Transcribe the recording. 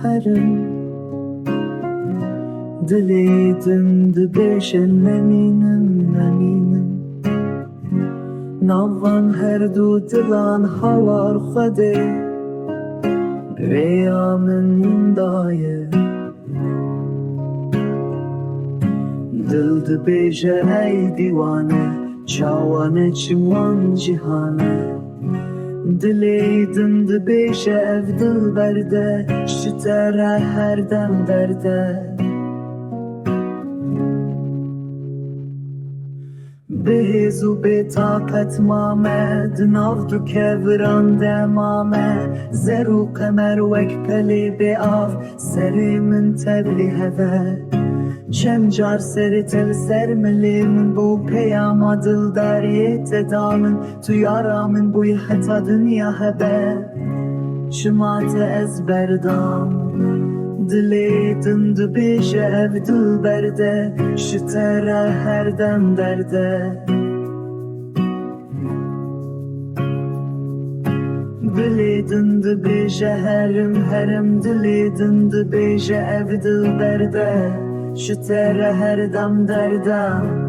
herim Dilê din dibêje nemînim Navan her du dilan hawar Xwedê Rêya min windayê Dil dibêje ey dîwane Çawa neçim wan cihane Dilê din dibêje ev dil berde Ji te re her dem berde Bêhêz û bêtaqet mame Di nav du keviran de mame Zer û qemer wek pelê bêav Serê min tevlihev Çend car serê tel ser milê min bû Peyama dildariyê te da min Tu yara min bûyî heta dinya hebe Çima te ez berdam Dilê din dibêje ev dil berde Ji te re her dem berde Dilê din dibêje herim Dilê din dibêje ev dil berde Ji te re her dem derde